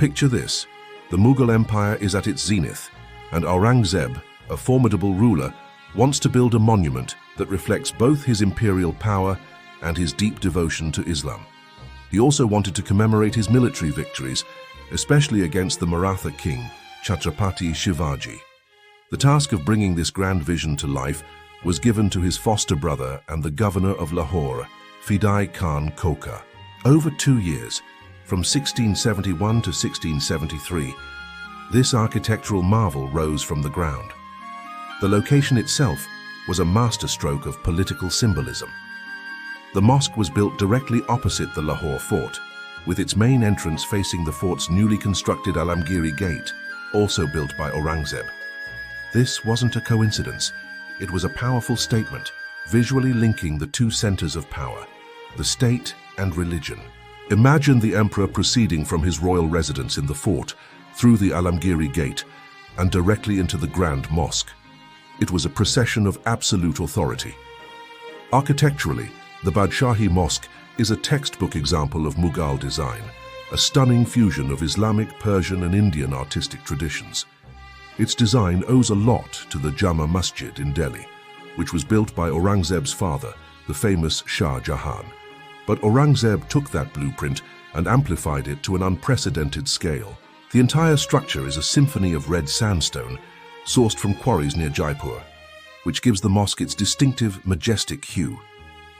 Picture this: the Mughal Empire is at its zenith, and Aurangzeb, a formidable ruler, wants to build a monument that reflects both his imperial power and his deep devotion to Islam. He also wanted to commemorate his military victories, especially against the Maratha king, Chhatrapati Shivaji. The task of bringing this grand vision to life was given to his foster brother and the governor of Lahore, Fidai Khan Khoka. Over 2 years, from 1671 to 1673, this architectural marvel rose from the ground. The location itself was a masterstroke of political symbolism. The mosque was built directly opposite the Lahore fort, with its main entrance facing the fort's newly constructed Alamgiri Gate, also built by Aurangzeb. This wasn't a coincidence. It was a powerful statement, visually linking the two centers of power, the state and religion. Imagine the emperor proceeding from his royal residence in the fort, through the Alamgiri Gate, and directly into the Grand Mosque. It was a procession of absolute authority. Architecturally, the Badshahi Mosque is a textbook example of Mughal design, a stunning fusion of Islamic, Persian, and Indian artistic traditions. Its design owes a lot to the Jama Masjid in Delhi, which was built by Aurangzeb's father, the famous Shah Jahan. But Aurangzeb took that blueprint and amplified it to an unprecedented scale. The entire structure is a symphony of red sandstone, sourced from quarries near Jaipur, which gives the mosque its distinctive, majestic hue.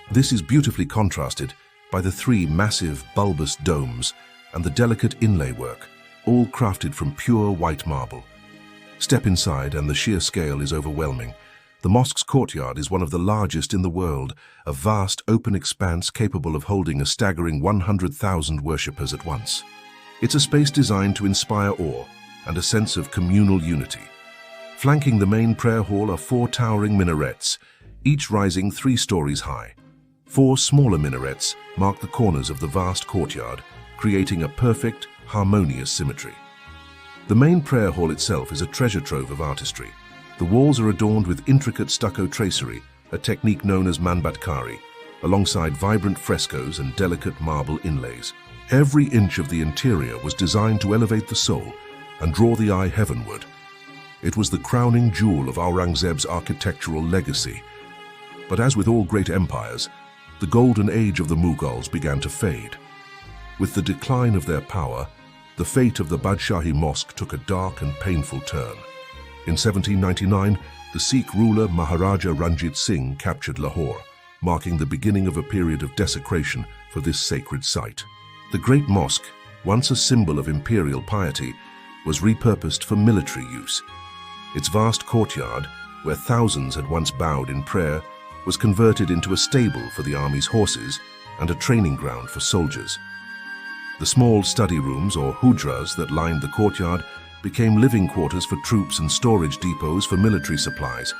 This is beautifully contrasted by the three massive, bulbous domes and the delicate inlay work, all crafted from pure white marble. Step inside and the sheer scale is overwhelming. The mosque's courtyard is one of the largest in the world, a vast open expanse capable of holding a staggering 100,000 worshippers at once. It's a space designed to inspire awe and a sense of communal unity. Flanking the main prayer hall are 4 towering minarets, each rising 3 stories high. 4 smaller minarets mark the corners of the vast courtyard, creating a perfect, harmonious symmetry. The main prayer hall itself is a treasure trove of artistry. The walls are adorned with intricate stucco tracery, a technique known as manbatkari, alongside vibrant frescoes and delicate marble inlays. Every inch of the interior was designed to elevate the soul and draw the eye heavenward. It was the crowning jewel of Aurangzeb's architectural legacy. But as with all great empires, the golden age of the Mughals began to fade. With the decline of their power, the fate of the Badshahi Mosque took a dark and painful turn. In 1799, the Sikh ruler Maharaja Ranjit Singh captured Lahore, marking the beginning of a period of desecration for this sacred site. The Great Mosque, once a symbol of imperial piety, was repurposed for military use. Its vast courtyard, where thousands had once bowed in prayer, was converted into a stable for the army's horses and a training ground for soldiers. The small study rooms, or hujras, that lined the courtyard became living quarters for troops and storage depots for military supplies.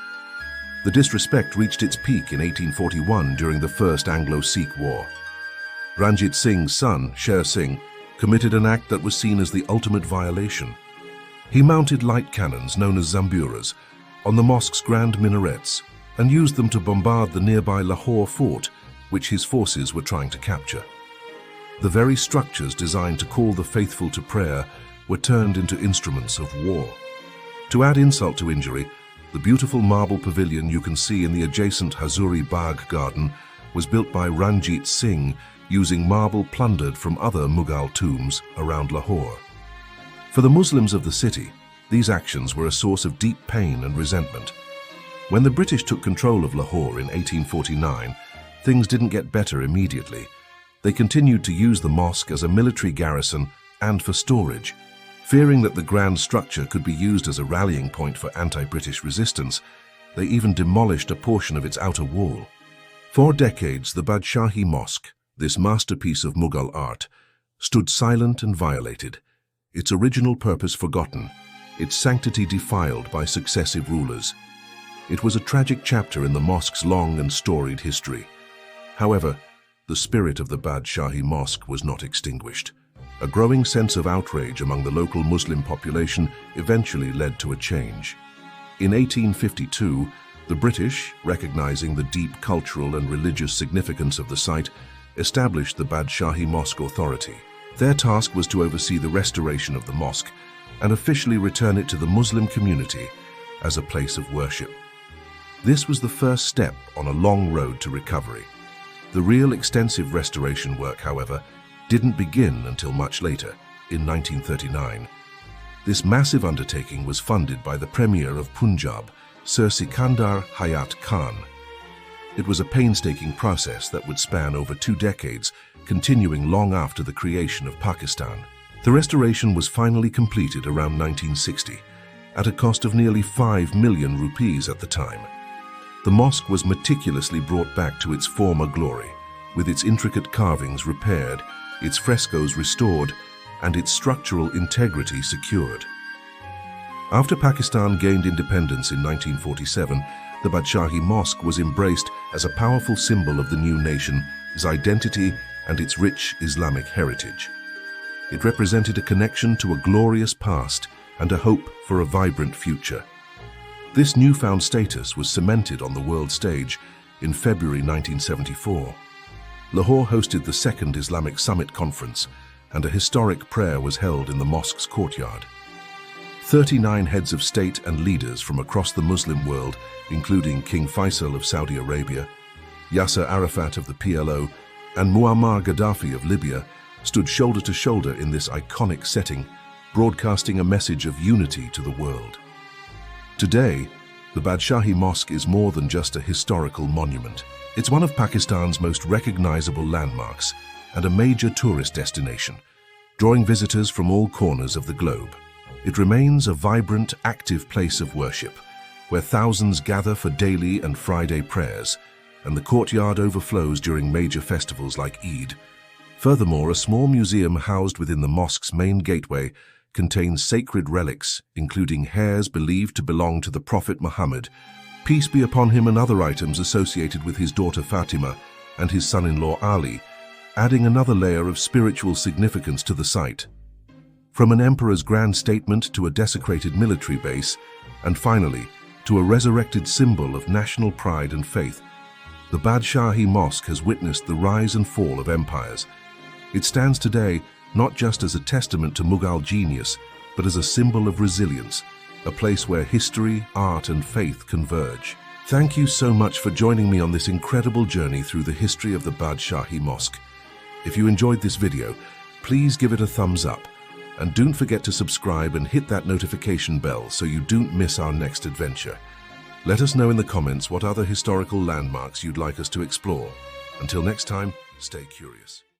The disrespect reached its peak in 1841 during the First Anglo-Sikh War. Ranjit Singh's son, Sher Singh, committed an act that was seen as the ultimate violation. He mounted light cannons known as zamburas on the mosque's grand minarets and used them to bombard the nearby Lahore fort, which his forces were trying to capture. The very structures designed to call the faithful to prayer were turned into instruments of war. To add insult to injury, the beautiful marble pavilion you can see in the adjacent Hazuri Bagh garden was built by Ranjit Singh using marble plundered from other Mughal tombs around Lahore. For the Muslims of the city, these actions were a source of deep pain and resentment. When the British took control of Lahore in 1849, things didn't get better immediately. They continued to use the mosque as a military garrison and for storage. Fearing that the grand structure could be used as a rallying point for anti-British resistance, they even demolished a portion of its outer wall. For decades, the Badshahi Mosque, this masterpiece of Mughal art, stood silent and violated, its original purpose forgotten, its sanctity defiled by successive rulers. It was a tragic chapter in the mosque's long and storied history. However, the spirit of the Badshahi Mosque was not extinguished. A growing sense of outrage among the local Muslim population eventually led to a change. In 1852, the British, recognizing the deep cultural and religious significance of the site, established the Badshahi Mosque Authority. Their task was to oversee the restoration of the mosque and officially return it to the Muslim community as a place of worship. This was the first step on a long road to recovery. The real extensive restoration work, however, didn't begin until much later, in 1939. This massive undertaking was funded by the Premier of Punjab, Sir Sikandar Hayat Khan. It was a painstaking process that would span over 2 decades, continuing long after the creation of Pakistan. The restoration was finally completed around 1960, at a cost of nearly 5 million rupees at the time. The mosque was meticulously brought back to its former glory, with its intricate carvings repaired, its frescoes restored, and its structural integrity secured. After Pakistan gained independence in 1947, the Badshahi Mosque was embraced as a powerful symbol of the new nation, its identity, and its rich Islamic heritage. It represented a connection to a glorious past and a hope for a vibrant future. This newfound status was cemented on the world stage in February 1974. Lahore hosted the Second Islamic Summit Conference, and a historic prayer was held in the mosque's courtyard. 39 heads of state and leaders from across the Muslim world, including King Faisal of Saudi Arabia, Yasser Arafat of the PLO, and Muammar Gaddafi of Libya, stood shoulder to shoulder in this iconic setting, broadcasting a message of unity to the world. Today, the Badshahi Mosque is more than just a historical monument. It's one of Pakistan's most recognizable landmarks and a major tourist destination, drawing visitors from all corners of the globe. It remains a vibrant, active place of worship, where thousands gather for daily and Friday prayers, and the courtyard overflows during major festivals like Eid. Furthermore, a small museum housed within the mosque's main gateway contains sacred relics, including hairs believed to belong to the Prophet Muhammad, peace be upon him, and other items associated with his daughter Fatima and his son-in-law Ali, adding another layer of spiritual significance to the site. From an emperor's grand statement to a desecrated military base, and finally, to a resurrected symbol of national pride and faith, the Badshahi Mosque has witnessed the rise and fall of empires. It stands today not just as a testament to Mughal genius, but as a symbol of resilience, a place where history, art, and faith converge. Thank you so much for joining me on this incredible journey through the history of the Badshahi Mosque. If you enjoyed this video, please give it a thumbs up, and don't forget to subscribe and hit that notification bell so you don't miss our next adventure. Let us know in the comments what other historical landmarks you'd like us to explore. Until next time, stay curious.